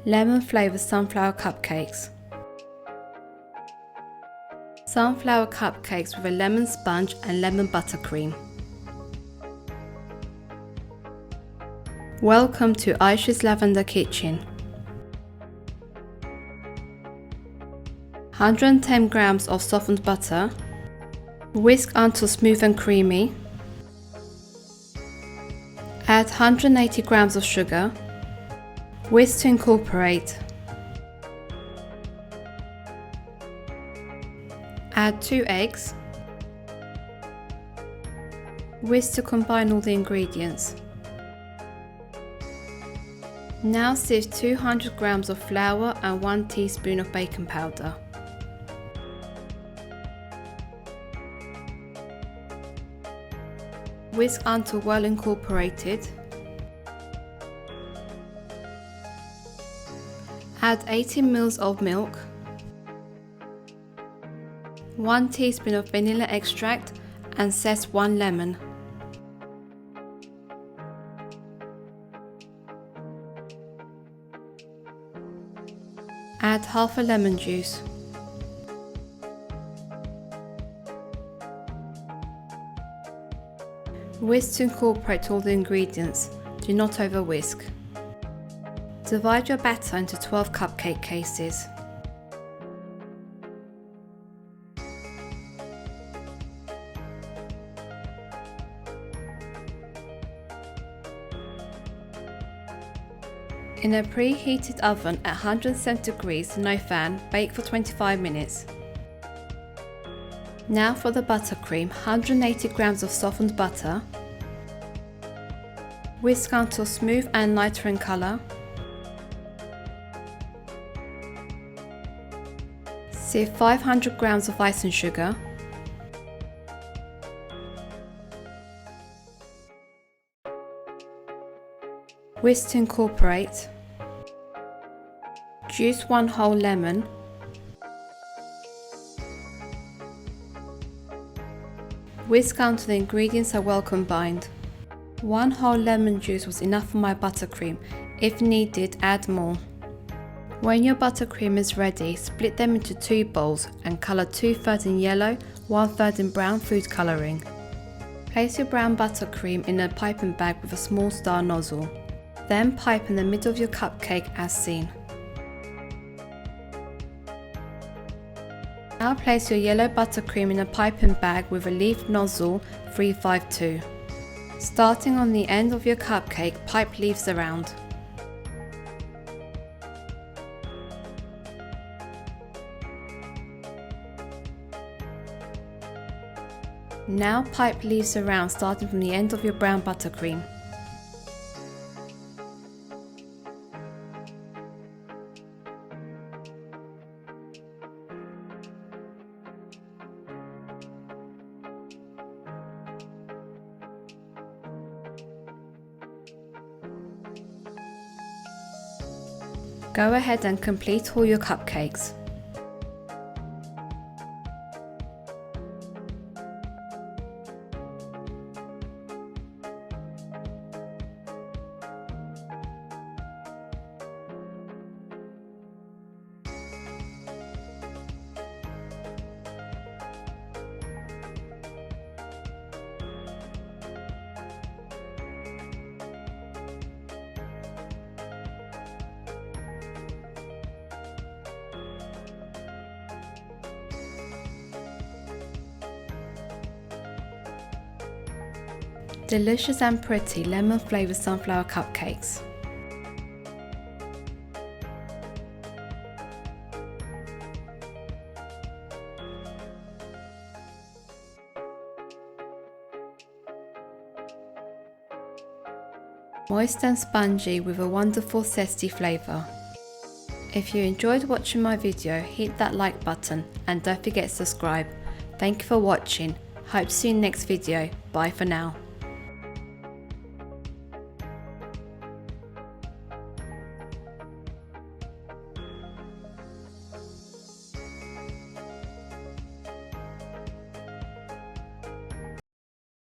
Lemon flavoured sunflower cupcakes. Sunflower cupcakes with a lemon sponge and lemon buttercream. Welcome to Aisha's Lavender Kitchen. 110 grams of softened butter. Whisk until smooth and creamy. Add 180 grams of sugar. Whisk to incorporate. Add 2 eggs. Whisk to combine all the ingredients. Now sieve 200 grams of flour and 1 teaspoon of baking powder. Whisk until well incorporated. Add 18 ml of milk, 1 teaspoon of vanilla extract and zest 1 lemon. Add half a lemon juice. Whisk to incorporate all the ingredients, do not over whisk. Divide your batter into 12 cupcake cases. In a preheated oven at 170 degrees, no fan, bake for 25 minutes. Now for the buttercream, 180 grams of softened butter. Whisk until smooth and lighter in colour. Sieve 500 grams of icing sugar. Whisk to incorporate. Juice 1 whole lemon. Whisk until the ingredients are well combined. 1 whole lemon juice was enough for my buttercream. If needed, add more. When your buttercream is ready, split them into 2 bowls and colour 2/3 in yellow, 1/3 in brown food colouring. Place your brown buttercream in a piping bag with a small star nozzle. Then pipe in the middle of your cupcake as seen. Now place your yellow buttercream in a piping bag with a leaf nozzle 352. Starting on the end of your cupcake, pipe leaves around. Now pipe leaves around starting from the end of your brown buttercream. Go ahead and complete all your cupcakes. Delicious and pretty lemon flavoured sunflower cupcakes. Moist and spongy with a wonderful zesty flavour. If you enjoyed watching my video, hit that like button and don't forget to subscribe. Thank you for watching. Hope to see you in the next video. Bye for now.